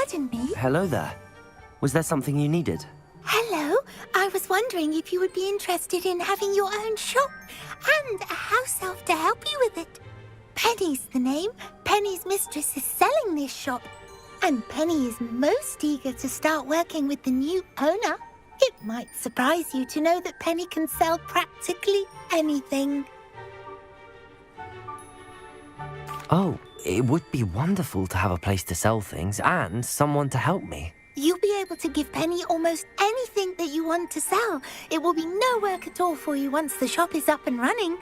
Pardon me? Hello there. Was there something you needed? Hello. I was wondering if you would be interested in having your own shop and a house elf to help you with it. Penny's the name. Penny's mistress is selling this shop. And Penny is most eager to start working with the new owner. It might surprise you to know that Penny can sell practically anything. Oh, it would be wonderful to have a place to sell things and someone to help me. You'll be able to give Penny almost anything that you want to sell. It will be no work at all for you once the shop is up and running.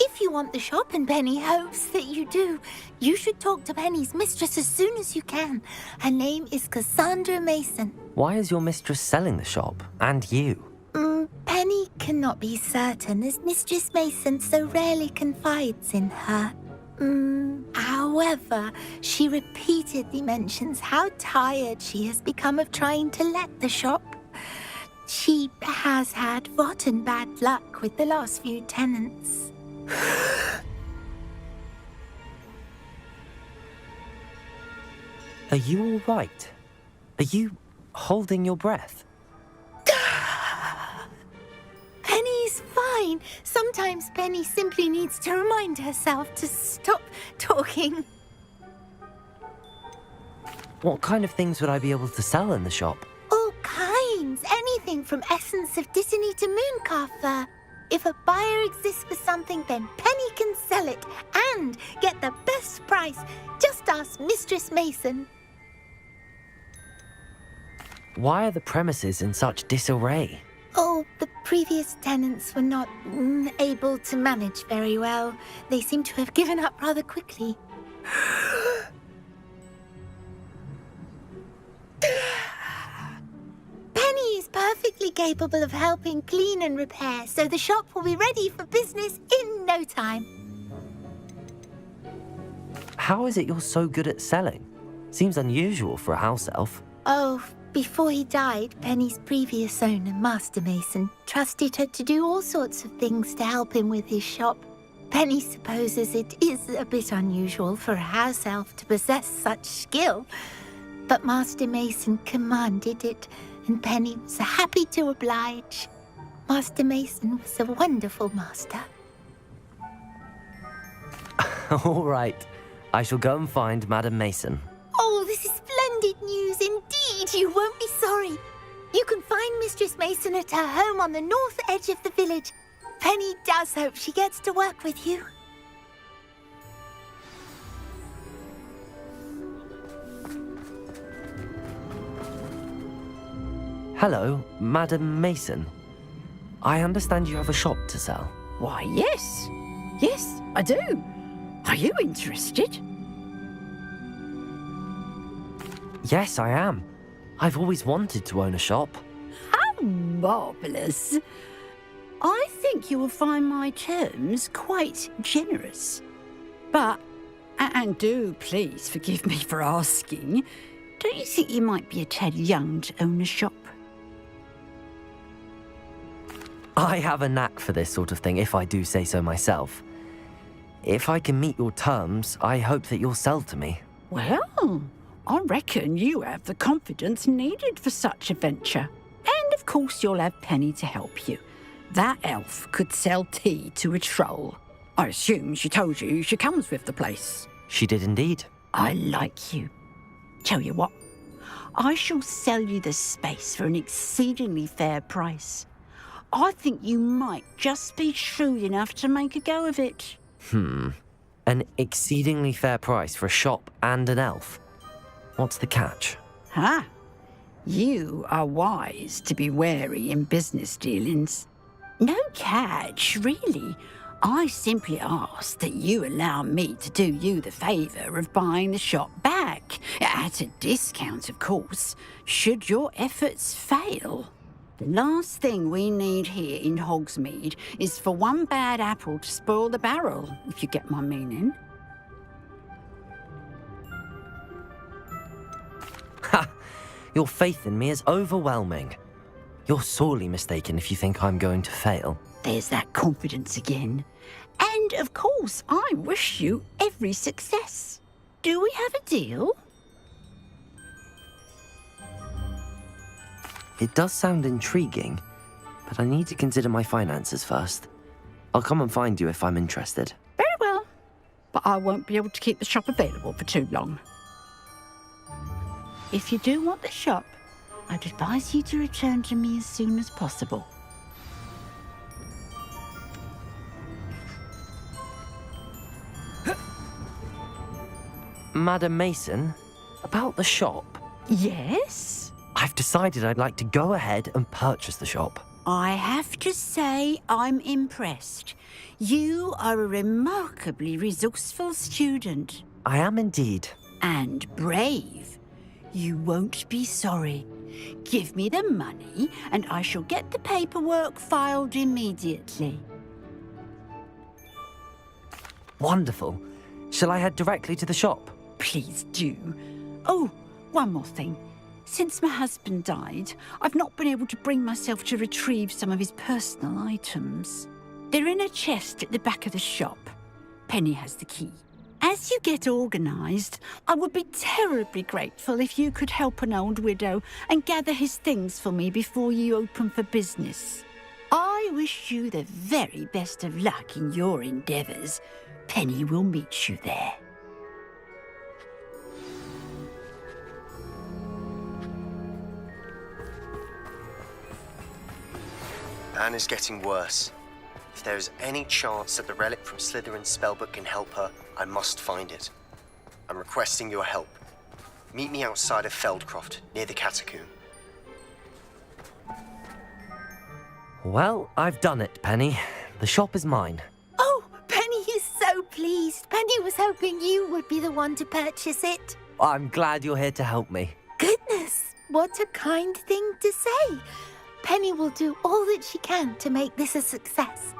If you want the shop and Penny hopes that you do, you should talk to Penny's mistress as soon as you can. Her name is Cassandra Mason. Why is your mistress selling the shop? And you? Penny cannot be certain as Mistress Mason so rarely confides in her. However, she repeatedly mentions how tired she has become of trying to let the shop. She has had rotten bad luck with the last few tenants. Are you all right? Are you holding your breath? Penny's fine. Sometimes Penny simply needs to remind herself to stop talking. What kind of things would I be able to sell in the shop? All kinds. Anything from essence of Disney to mooncar fur. If a buyer exists for something, then Penny can sell it and get the best price. Just ask Mistress Mason. Why are the premises in such disarray? Oh, the previous tenants were not able to manage very well. They seem to have given up rather quickly. Penny is perfectly capable of helping clean and repair, so the shop will be ready for business in no time. How is it you're so good at selling? Seems unusual for a house elf. Oh, before he died, Penny's previous owner, Master Mason, trusted her to do all sorts of things to help him with his shop. Penny supposes it is a bit unusual for a house elf to possess such skill, but Master Mason commanded it, and Penny was happy to oblige. Master Mason was a wonderful master. All right. I shall go and find Madam Mason. Oh, this is splendid news indeed. You won't be sorry. You can find Mistress Mason at her home on the north edge of the village. Penny does hope she gets to work with you. Hello, Madam Mason. I understand you have a shop to sell. Why, yes. Yes, I do. Are you interested? Yes, I am. I've always wanted to own a shop. How marvellous. I think you will find my terms quite generous. But, and do please forgive me for asking, don't you think you might be a tad young to own a shop? I have a knack for this sort of thing, if I do say so myself. If I can meet your terms, I hope that you'll sell to me. Well, I reckon you have the confidence needed for such a venture. And of course you'll have Penny to help you. That elf could sell tea to a troll. I assume she told you she comes with the place. She did indeed. I like you. Tell you what, I shall sell you the space for an exceedingly fair price. I think you might just be shrewd enough to make a go of it. An exceedingly fair price for a shop and an elf. What's the catch? Huh? You are wise to be wary in business dealings. No catch, really. I simply ask that you allow me to do you the favour of buying the shop back, at a discount, of course, should your efforts fail. The last thing we need here in Hogsmeade is for one bad apple to spoil the barrel, if you get my meaning. Ha! Your faith in me is overwhelming. You're sorely mistaken if you think I'm going to fail. There's that confidence again. And, of course, I wish you every success. Do we have a deal? It does sound intriguing, but I need to consider my finances first. I'll come and find you if I'm interested. Very well, but I won't be able to keep the shop available for too long. If you do want the shop, I'd advise you to return to me as soon as possible. Madam Mason, about the shop. Yes? I've decided I'd like to go ahead and purchase the shop. I have to say I'm impressed. You are a remarkably resourceful student. I am indeed. And brave. You won't be sorry. Give me the money and I shall get the paperwork filed immediately. Wonderful. Shall I head directly to the shop? Please do. Oh, one more thing. Since my husband died, I've not been able to bring myself to retrieve some of his personal items. They're in a chest at the back of the shop. Penny has the key. As you get organised, I would be terribly grateful if you could help an old widow and gather his things for me before you open for business. I wish you the very best of luck in your endeavours. Penny will meet you there. Anne is getting worse. If there is any chance that the relic from Slytherin's spellbook can help her, I must find it. I'm requesting your help. Meet me outside of Feldcroft, near the catacomb. Well, I've done it, Penny. The shop is mine. Oh, Penny is so pleased. Penny was hoping you would be the one to purchase it. I'm glad you're here to help me. Goodness, what a kind thing to say. Penny will do all that she can to make this a success.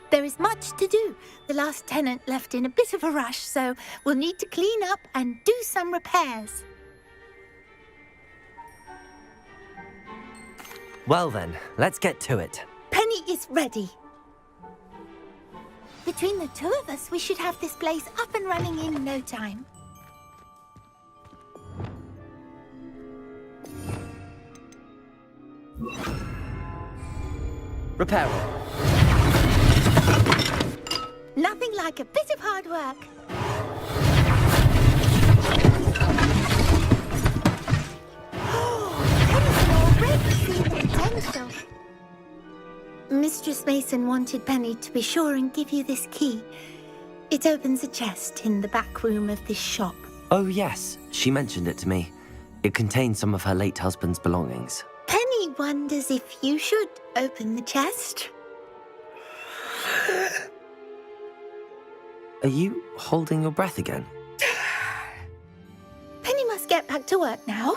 There is much to do. The last tenant left in a bit of a rush, so we'll need to clean up and do some repairs. Well then, let's get to it. Penny is ready. Between the two of us, we should have this place up and running in no time. Repairing. Nothing like a bit of hard work. Penny can already see the potential. Mistress Mason wanted Penny to be sure and give you this key. It opens a chest in the back room of this shop. Oh yes, she mentioned it to me. It contains some of her late husband's belongings. Penny wonders if you should open the chest. Are you holding your breath again? Penny must get back to work now.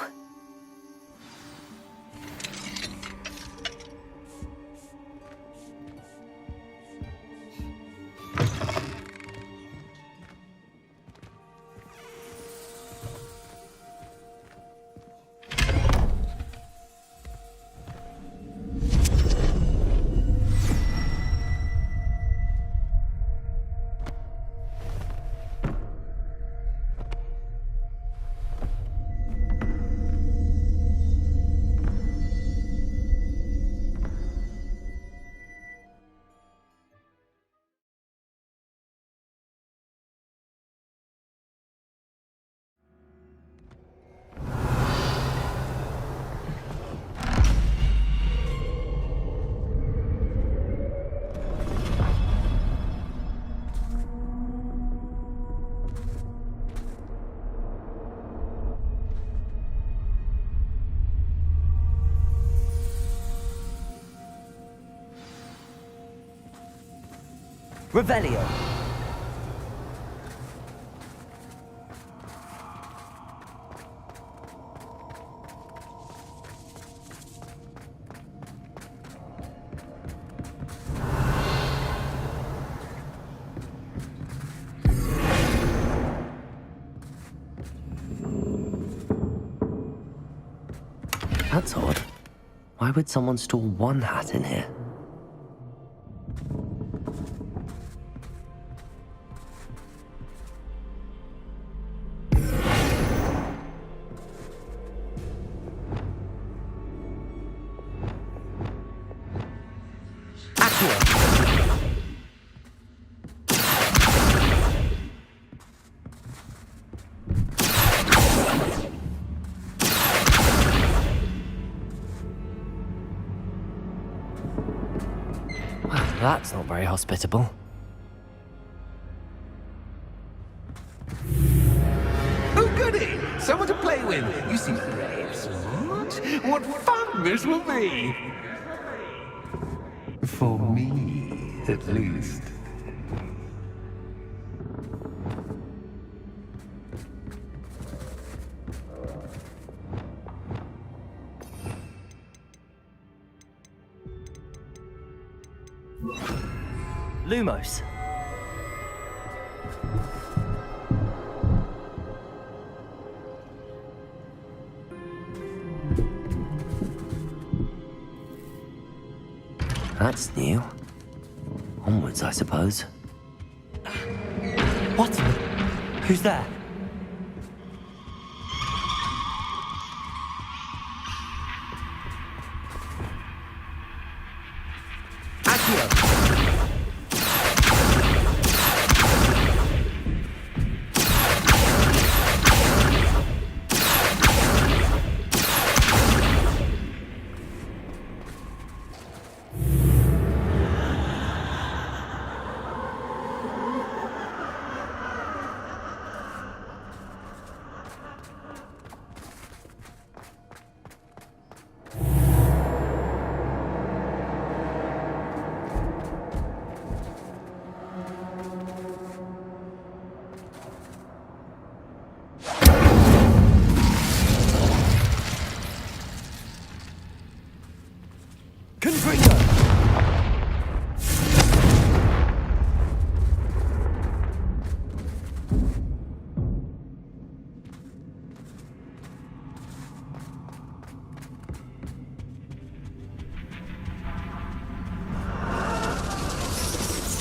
Revelio. That's odd. Why would someone store one hat in here? That's not very hospitable. Oh, goody! Someone to play with. You seem brave, Sword. What fun this will be! For me, at least. Lumos. That's new. Onwards, I suppose. What? Who's there?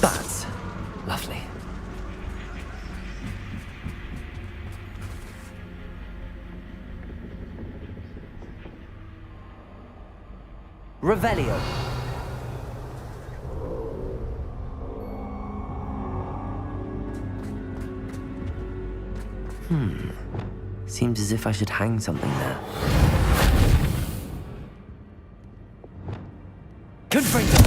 That's lovely. Revelio. Seems as if I should hang something there. Confringo!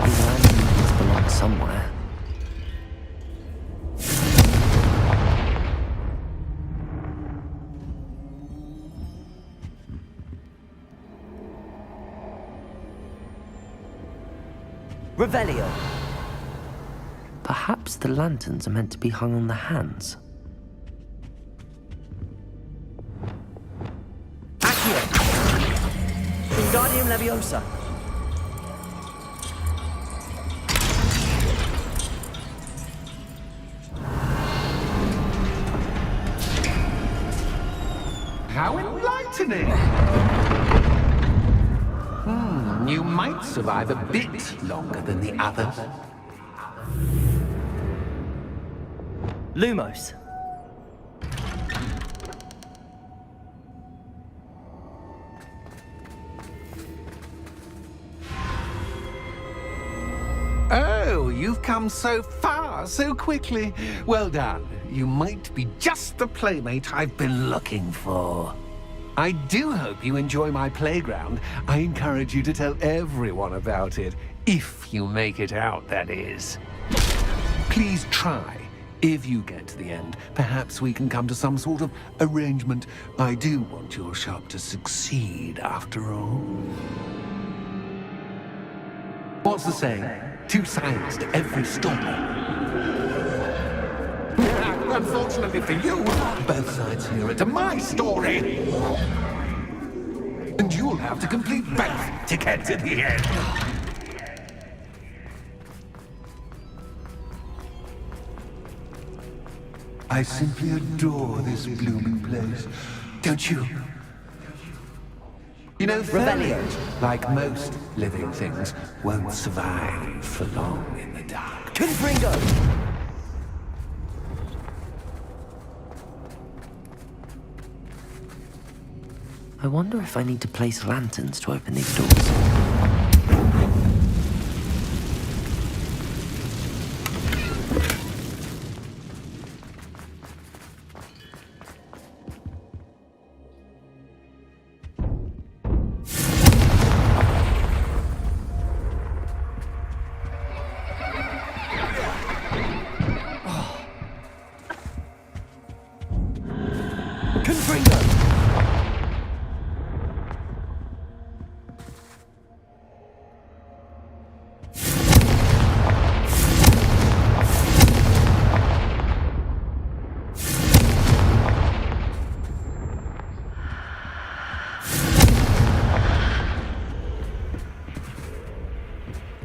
These lanterns belong somewhere. Revelio. Perhaps the lanterns are meant to be hung on the hands. Accio! Wingardium Leviosa! How enlightening! You might survive a bit longer than the others. Lumos. Oh, you've come so far, so quickly. Well done. You might be just the playmate I've been looking for. I do hope you enjoy my playground. I encourage you to tell everyone about it, if you make it out, that is. Please try. If you get to the end, perhaps we can come to some sort of arrangement. I do want your shop to succeed, after all. What's the saying? 2 sides to every story. Unfortunately for you, both sides here are to my story. And you'll have to complete both to get to the end. I simply adore this blooming place. Don't you? You know, fairies, like most living things, won't survive for long in the dark. Confringo! I wonder if I need to place lanterns to open these doors.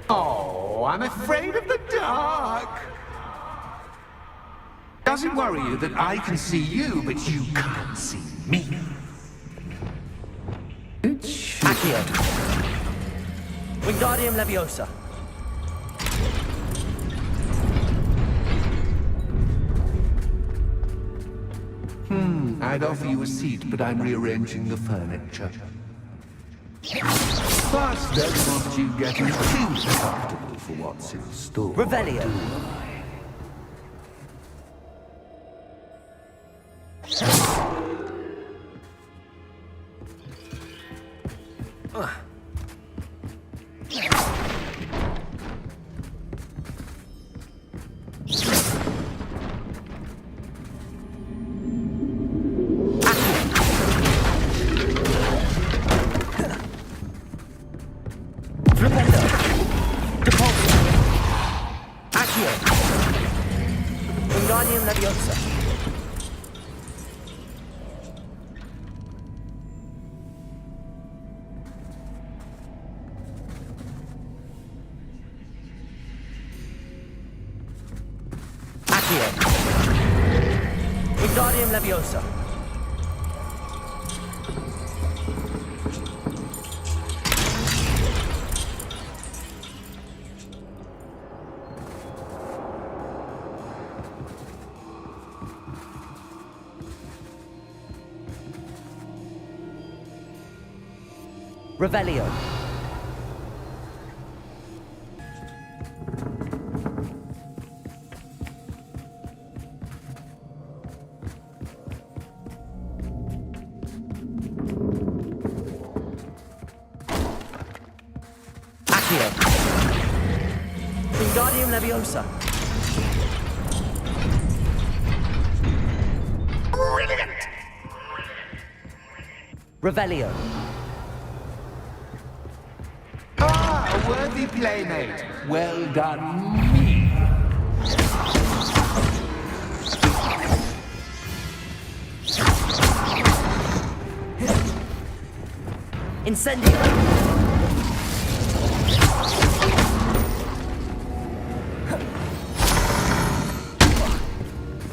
Oh, I'm afraid of the dark. Does it worry you that I can see you, but you can't see me? Accio. Wingardium Leviosa. I'd offer you a seat, but I'm rearranging the furniture. But don't want you getting too comfortable for what's in store. Revelio. Wingardium Leviosa. Accio. Wingardium Leviosa. Revelio. Accio. Wingardium Leviosa. Brilliant! Revelio. A worthy playmate. Well done, me. Incendio.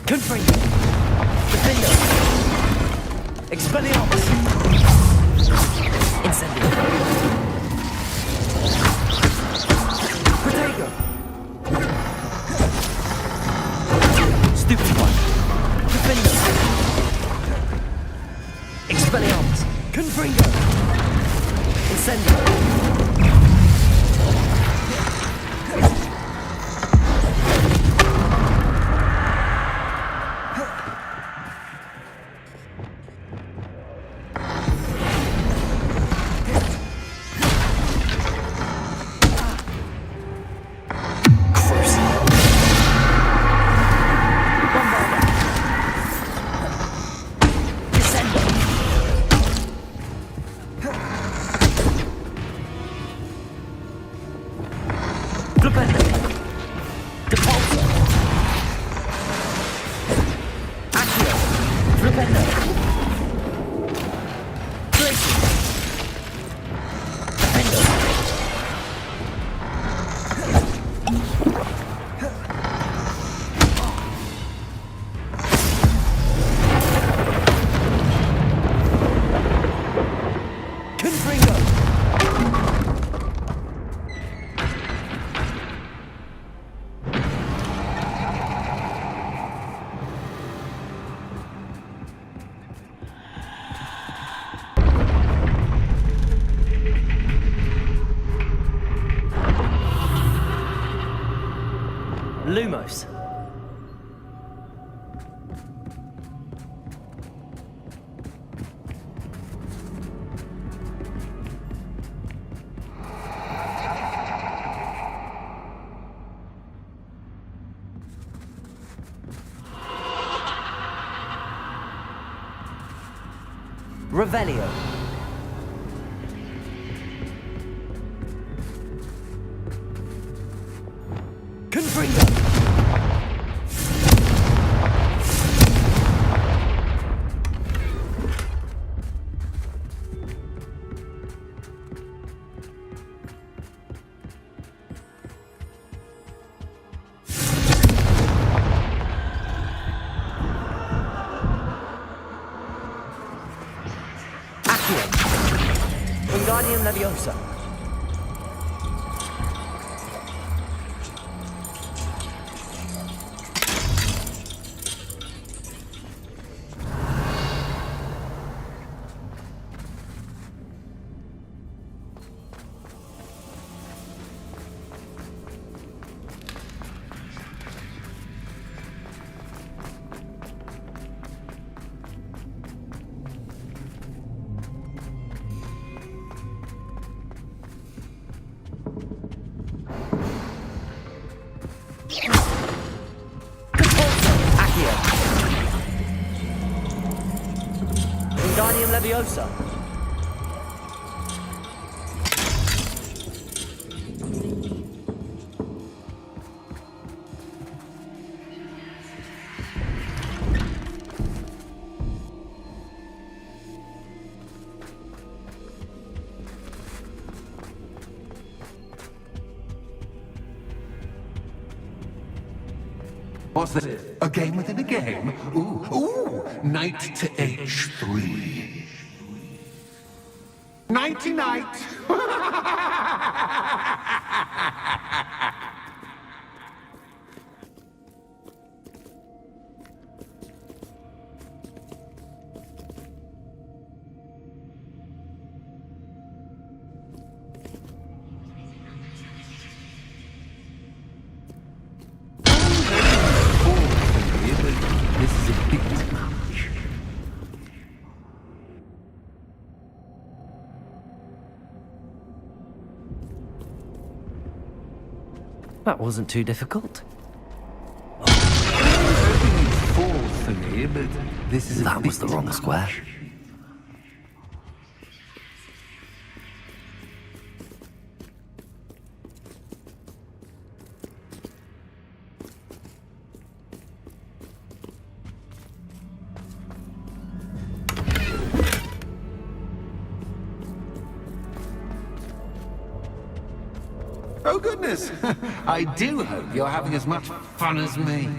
Confringo. Defendo. Expelliarmus. Incendio. Protego. Stupefy. Defendo. Expelliarmus. Confringo. Incendio. Lumos. Revelio. Confringo. Wingardium Leviosa. Wingardium Leviosa. What's this? A game within a game? Ooh, knight to h3. Nighty-night! This is a bit much. That wasn't too difficult. Four for me, but this is a That bit was the wrong much. square. Oh, goodness! I do hope you're having as much fun as me.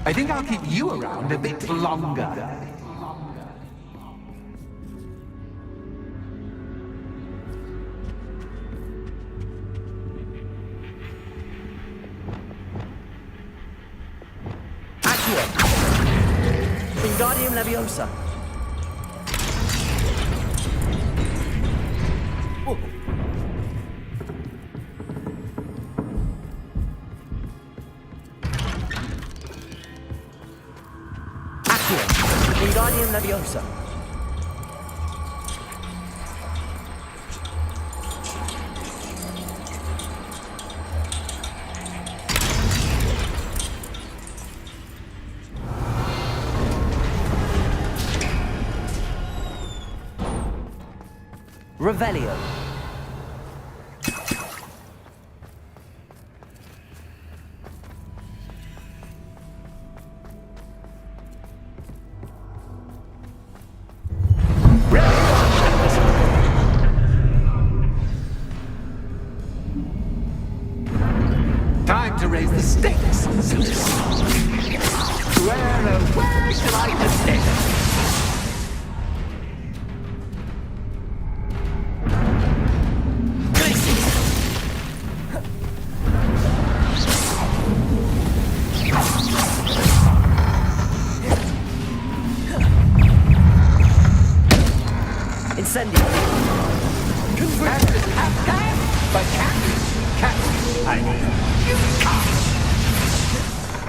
I think I'll keep you around a bit longer. Accio. Wingardium Leviosa. Wingardium Leviosa. Revelio. Time to raise the stakes, so to speak. Where shall I begin? Incendio.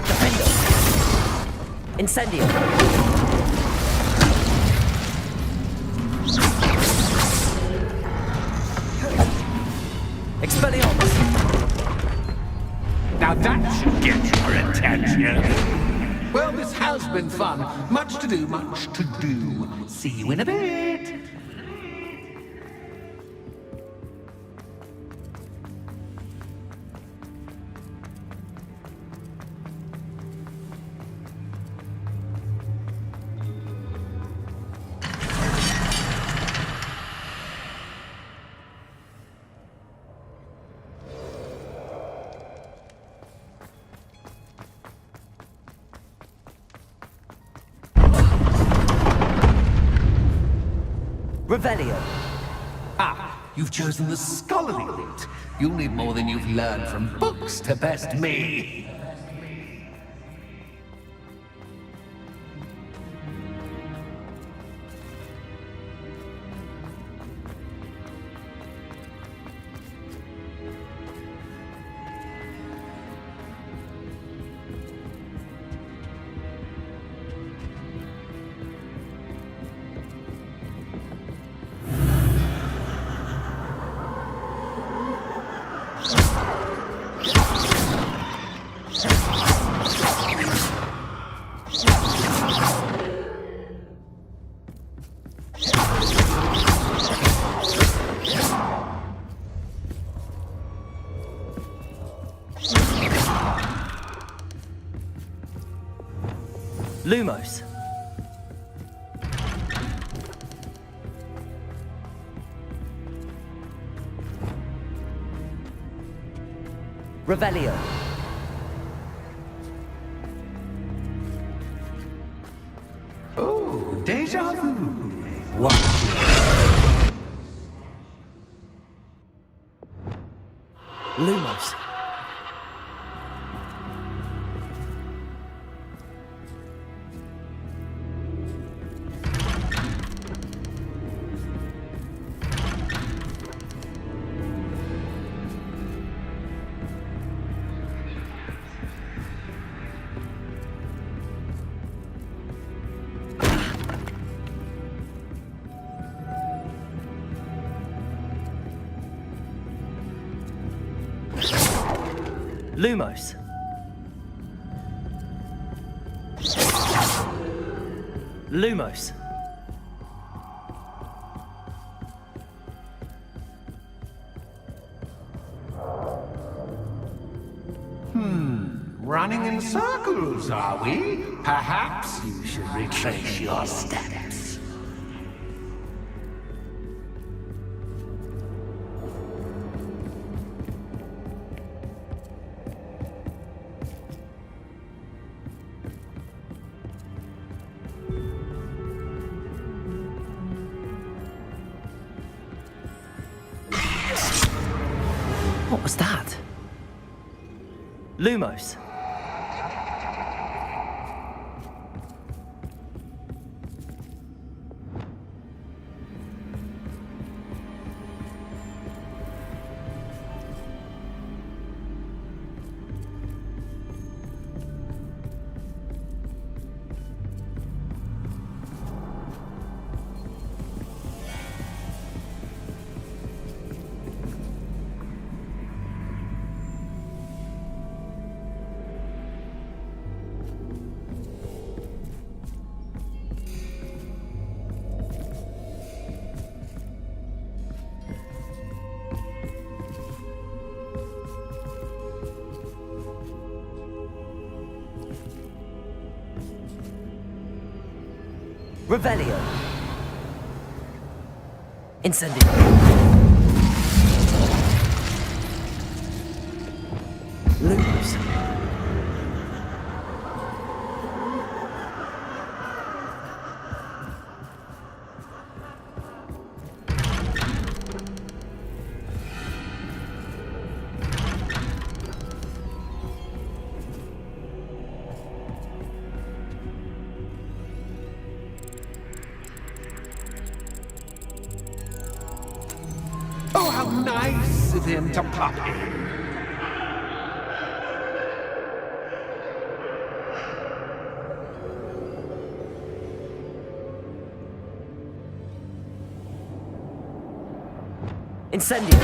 Defendo. Incendio. Expelliarmus. Now that should get your attention. Well, this has been fun. Much to do, much to do. See you in a bit. Revelio. Ah, you've chosen the scholarly route. You'll need more than you've learned from books to best me. Lumos. Revelio. Oh, deja vu. What? Lumos. Lumos. Lumos. Running in circles, are we? Perhaps you should retrace your steps. What was that? Lumos. Revelio. Incendio. Lumos. Oh, how nice of him to pop in. Incendio.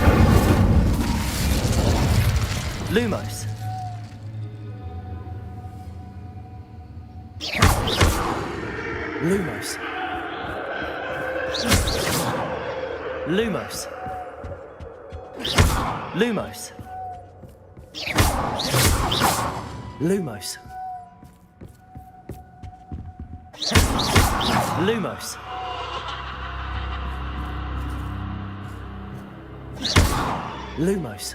Lumos. Lumos. Lumos. Lumos. Lumos. Lumos. Lumos.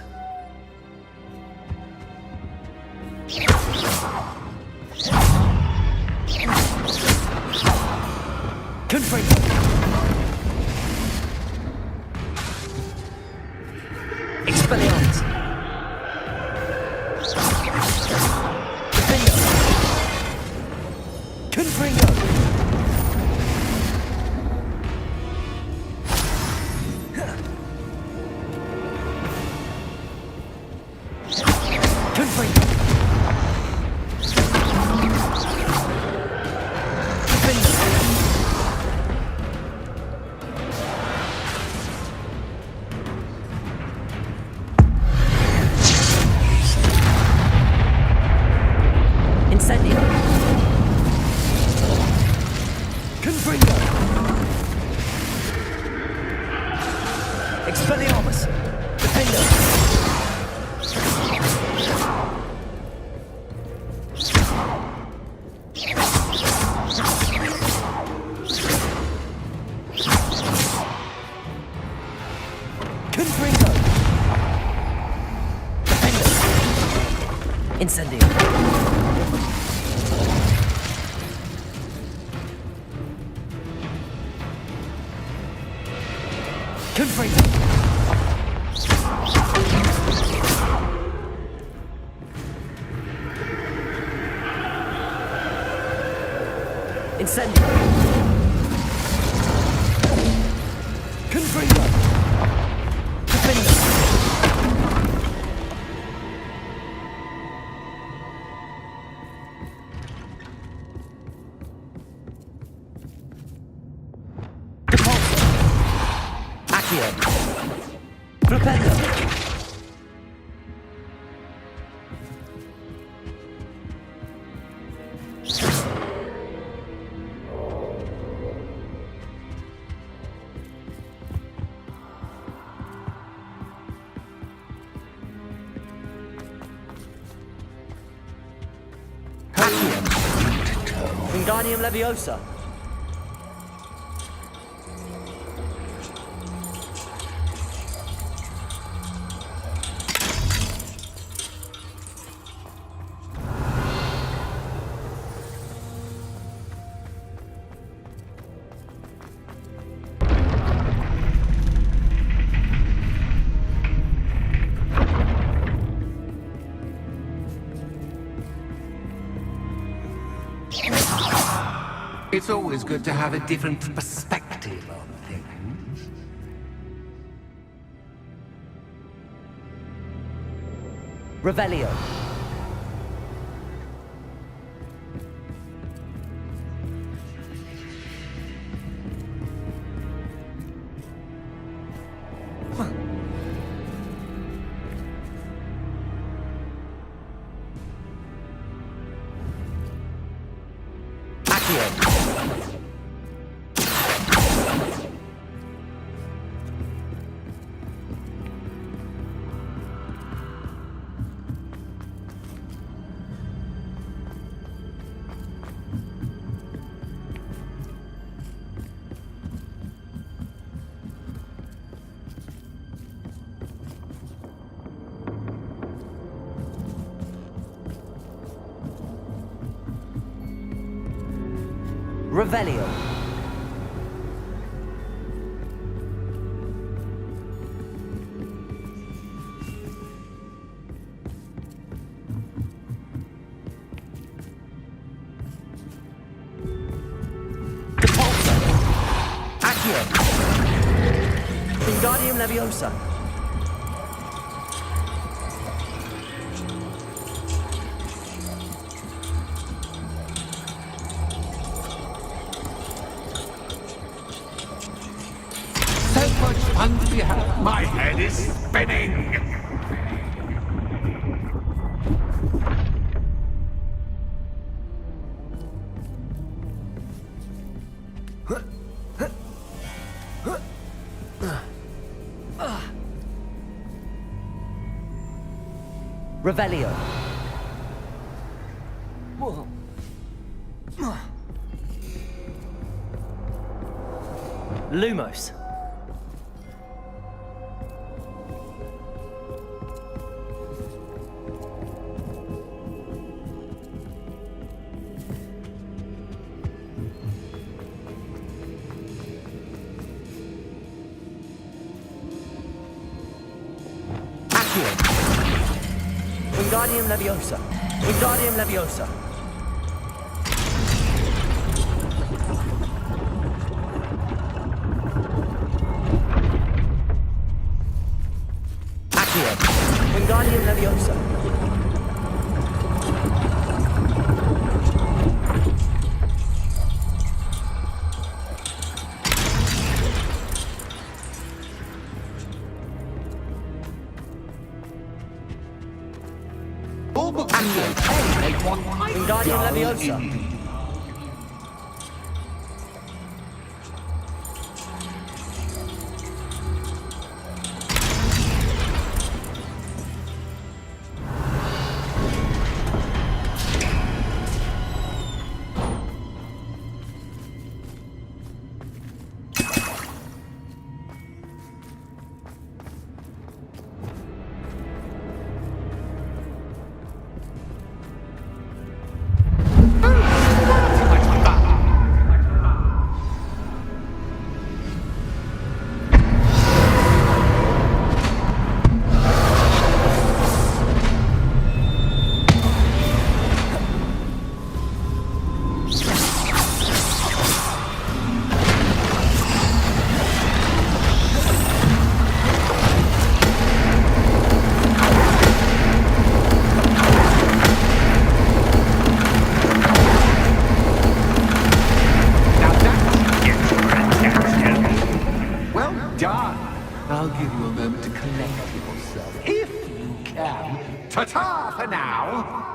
Confront. Expelliarmus! Defendo! Confringo! Confringo! Incendio! Confringo! Expelliarmus! Defendo! Confringo! Defendo! Incendio! Confringo! Incendio! Confringo! Defendo! Depulso! Accio! Flipendo! Accio! Wingardium Leviosa! It's always good to have a different perspective on things. Revelio! Accio! Revelio! Depulso! Accio! Wingardium Leviosa! Much fun to be had. My head is spinning. Revelio! Lumos! Accio. Wingardium Leviosa. Wingardium Leviosa. Accio. Wingardium Leviosa. Wingardium Leviosa. I'll give you a moment to collect yourself, if you can. Ta-ta for now!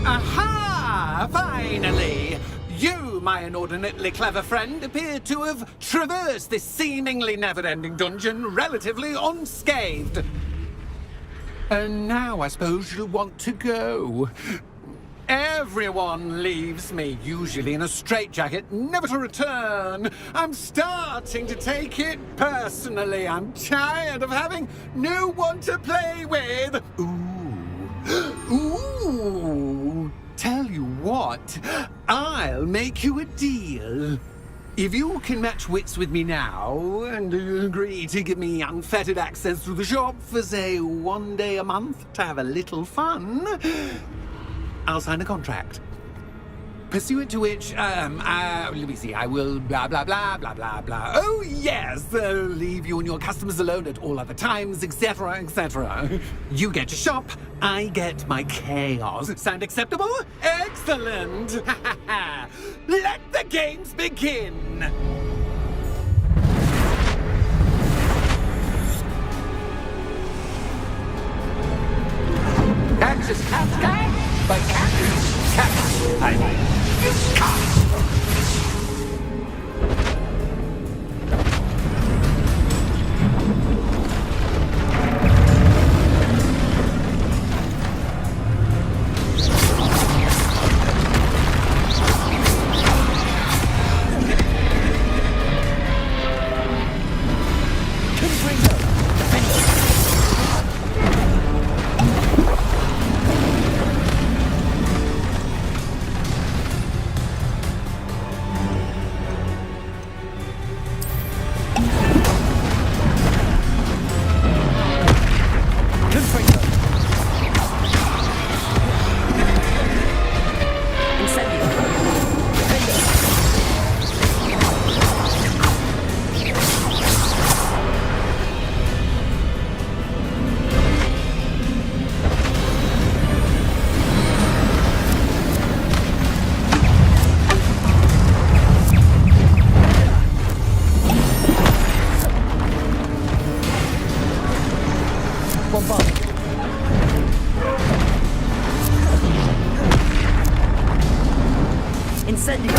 Aha! Finally! You, my inordinately clever friend, appear to have traversed this seemingly never-ending dungeon relatively unscathed. And now I suppose you'll want to go. Everyone leaves me, usually in a straitjacket, never to return. I'm starting to take it personally. I'm tired of having no one to play with. Ooh, tell you what, I'll make you a deal. If you can match wits with me now, and agree to give me unfettered access through the shop for, say, 1 day a month to have a little fun, I'll sign a contract. Pursuant to which, let me see, I will blah, blah, blah, blah, blah, blah. Oh, yes, leave you and your customers alone at all other times, etc., etc. You get your shop, I get my chaos. Sound acceptable? Excellent! Let the games begin! That's just cat guy, but cat. I mean, you can't. Incendio!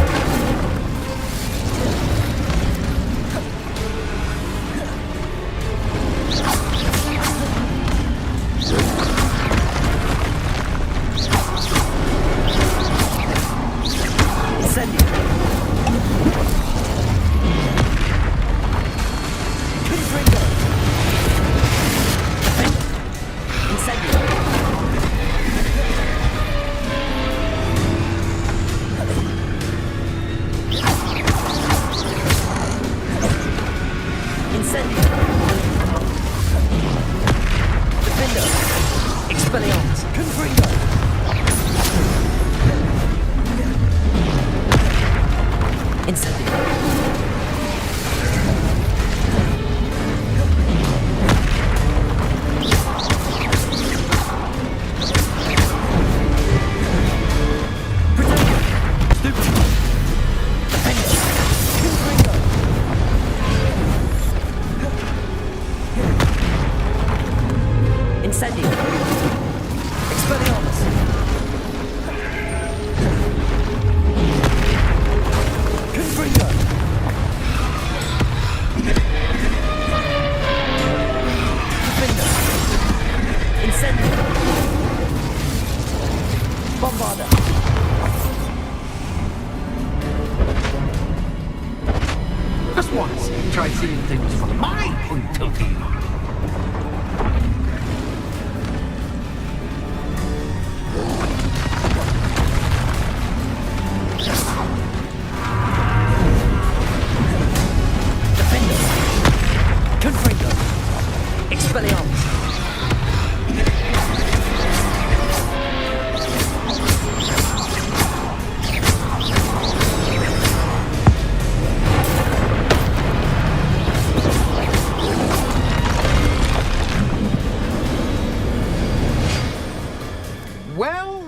Just once, try seeing things from my point of view.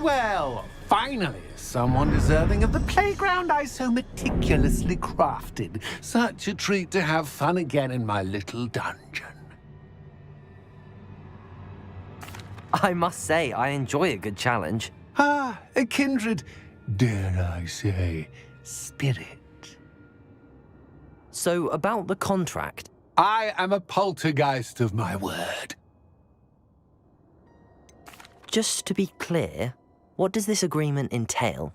Well, finally, someone deserving of the playground I so meticulously crafted. Such a treat to have fun again in my little dungeon. I must say, I enjoy a good challenge. Ah, a kindred, dare I say, spirit. So, about the contract. I am a poltergeist of my word. Just to be clear, what does this agreement entail,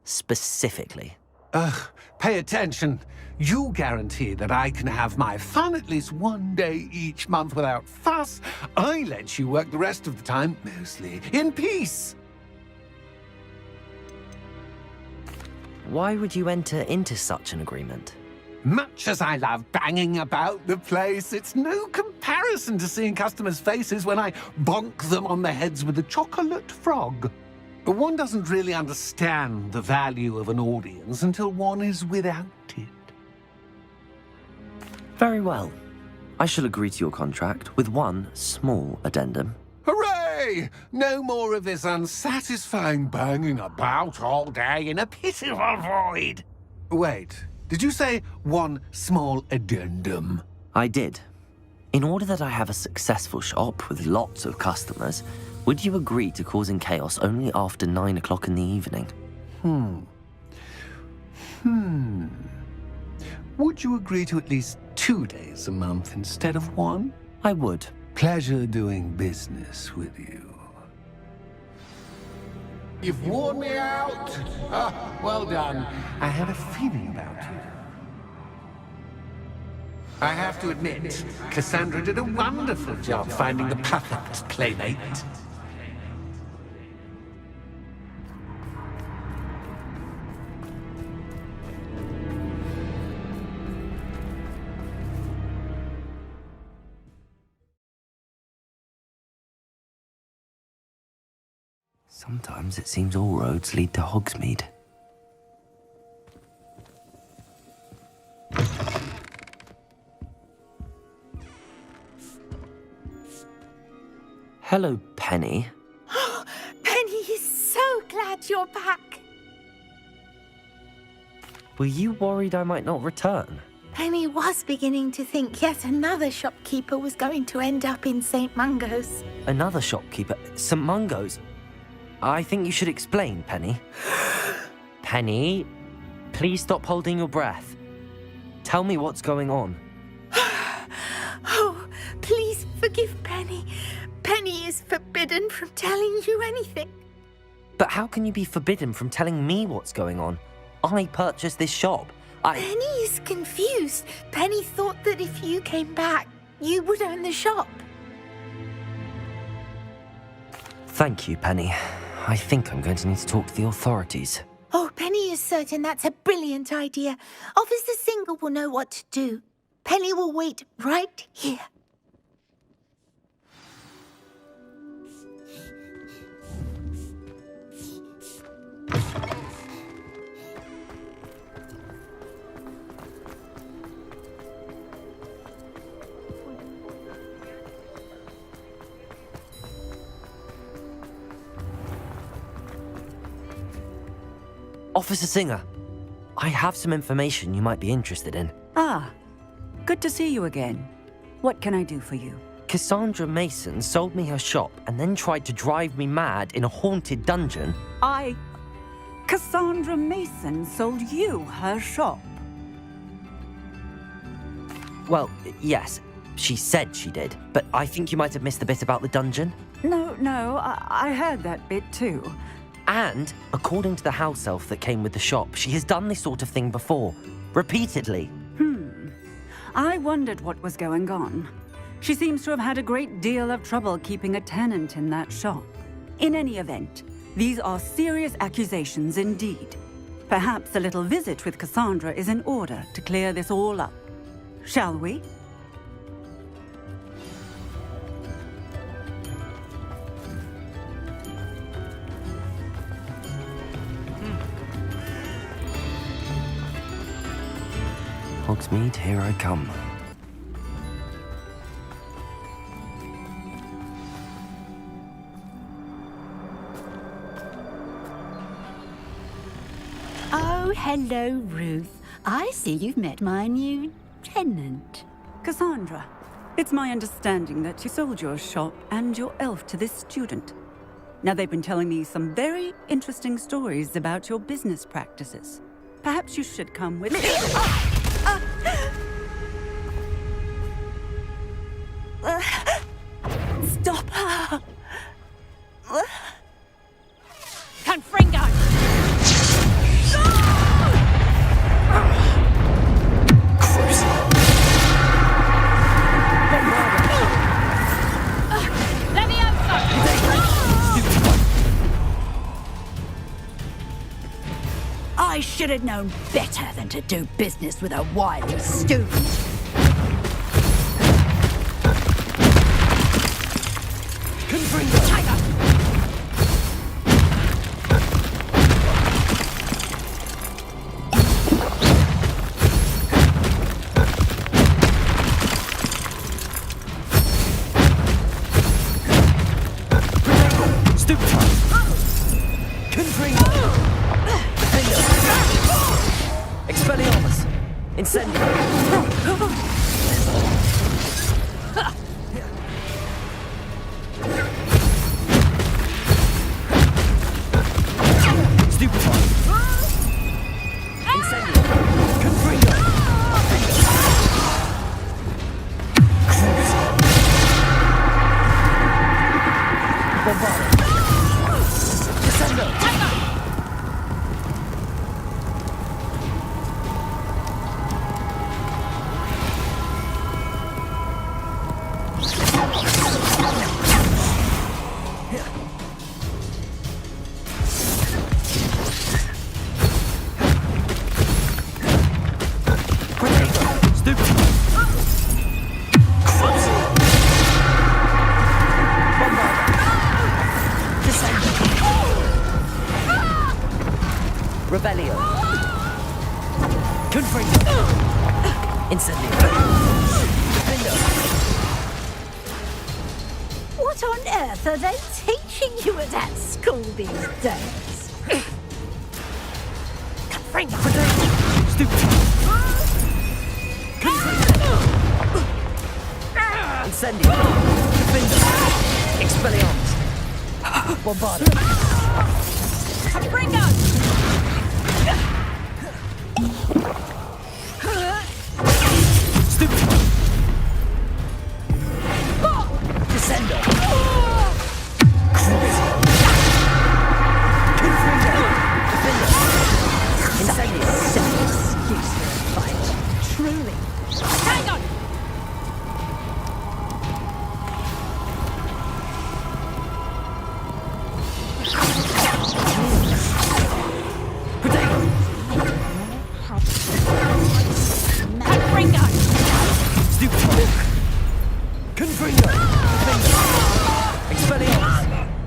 specifically? Pay attention. You guarantee that I can have my fun at least one day each month without fuss. I let you work the rest of the time, mostly in peace. Why would you enter into such an agreement? Much as I love banging about the place, it's no comparison to seeing customers' faces when I bonk them on the heads with a chocolate frog. One doesn't really understand the value of an audience until one is without it. Very well. I shall agree to your contract with one small addendum. Hooray! No more of this unsatisfying banging about all day in a pitiful void. Wait. Did you say one small addendum? I did. In order that I have a successful shop with lots of customers, would you agree to causing chaos only after 9 o'clock in the evening? Would you agree to at least 2 days a month instead of one? I would. Pleasure doing business with you. You've worn me out. Well done. I had a feeling about you. I have to admit, Cassandra did a wonderful job finding the perfect playmate. Sometimes it seems all roads lead to Hogsmeade. Hello, Penny. Penny is so glad you're back. Were you worried I might not return? Penny was beginning to think yet another shopkeeper was going to end up in St. Mungo's. Another shopkeeper? St. Mungo's? I think you should explain, Penny. Penny, Please stop holding your breath. Tell me what's going on. Oh, please forgive Penny. Penny is forbidden from telling you anything. But how can you be forbidden from telling me what's going on? I purchased this shop. Penny is confused. Penny thought that if you came back, you would own the shop. Thank you, Penny. I think I'm going to need to talk to the authorities. Oh, Penny is certain that's a brilliant idea. Officer Singer will know what to do. Penny will wait right here. Officer Singer, I have some information you might be interested in. Ah, good to see you again. What can I do for you? Cassandra Mason sold me her shop and then tried to drive me mad in a haunted dungeon. Cassandra Mason sold you her shop? Well, yes, she said she did, but I think you might have missed the bit about the dungeon. No, I heard that bit too. And, according to the house elf that came with the shop, she has done this sort of thing before. Repeatedly. I wondered what was going on. She seems to have had a great deal of trouble keeping a tenant in that shop. In any event, these are serious accusations indeed. Perhaps a little visit with Cassandra is in order to clear this all up. Shall we? Hogsmeade, here I come. Oh, hello, Ruth. I see you've met my new tenant. Cassandra, it's my understanding that you sold your shop and your elf to this student. Now, they've been telling me some very interesting stories about your business practices. Perhaps you should come with me. Stop her! Confringo! I should have known better than to do business with a wily student. Expelliarmus! Incendio! Stupefy! Incendio! Confringo! Bombardo! Descendo! Rebellion. Confringo. Incendio. Defendo. What on earth are they teaching you at that school these days? Confringo. Stupid. Confringo. Incendio. Defendo. Expelliarmus. Bombardo. Confringo!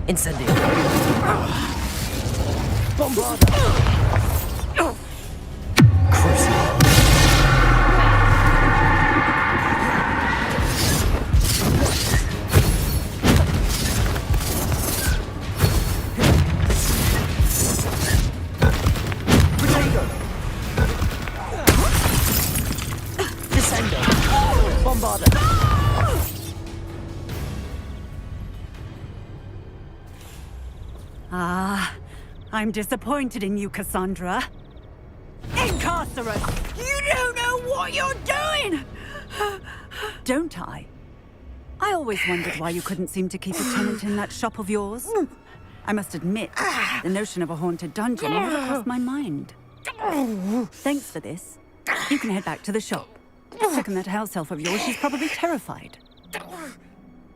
Incendio. Bombarda. Crucible. I'm disappointed in you, Cassandra. Incarcerate! You don't know what you're doing! Don't I? I always wondered why you couldn't seem to keep a tenant in that shop of yours. I must admit, the notion of a haunted dungeon never crossed my mind. Thanks for this. You can head back to the shop. Check on that house elf of yours, she's probably terrified.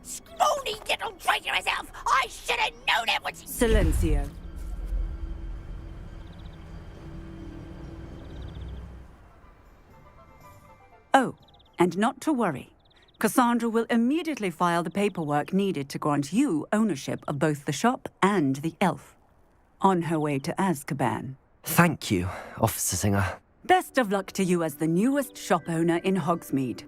Scrawny little traitor herself! I should have known it was... Silencio. Oh, and not to worry. Cassandra will immediately file the paperwork needed to grant you ownership of both the shop and the elf. On her way to Azkaban. Thank you, Officer Singer. Best of luck to you as the newest shop owner in Hogsmeade.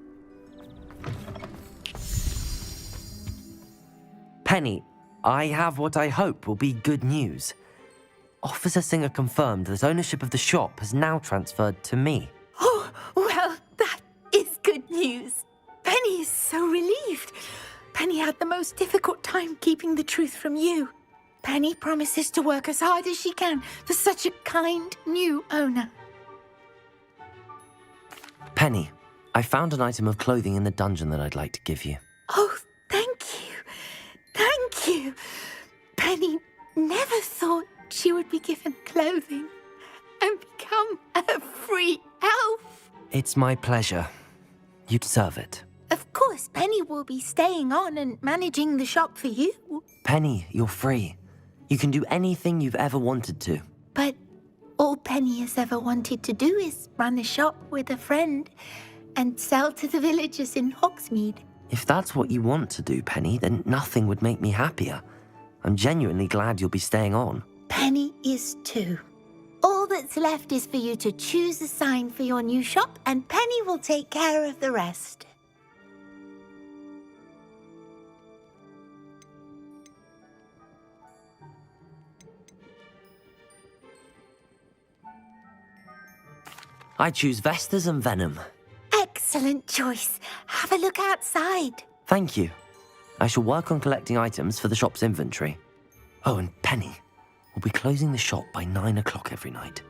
Penny, I have what I hope will be good news. Officer Singer confirmed that ownership of the shop has now transferred to me. Oh, well, that is good news. Penny is so relieved. Penny had the most difficult time keeping the truth from you. Penny promises to work as hard as she can for such a kind new owner. Penny, I found an item of clothing in the dungeon that I'd like to give you. Oh, thank you. Thank you. Penny never thought she would be given clothing and become a free elf. It's my pleasure. You deserve it. Of course, Penny will be staying on and managing the shop for you. Penny, you're free. You can do anything you've ever wanted to. But all Penny has ever wanted to do is run a shop with a friend and sell to the villagers in Hogsmeade. If that's what you want to do, Penny, then nothing would make me happier. I'm genuinely glad you'll be staying on. Penny is too. All that's left is for you to choose a sign for your new shop, and Penny will take care of the rest. I choose Vestas and Venom. Excellent choice. Have a look outside. Thank you. I shall work on collecting items for the shop's inventory. Oh, and Penny, we'll be closing the shop by 9 o'clock every night.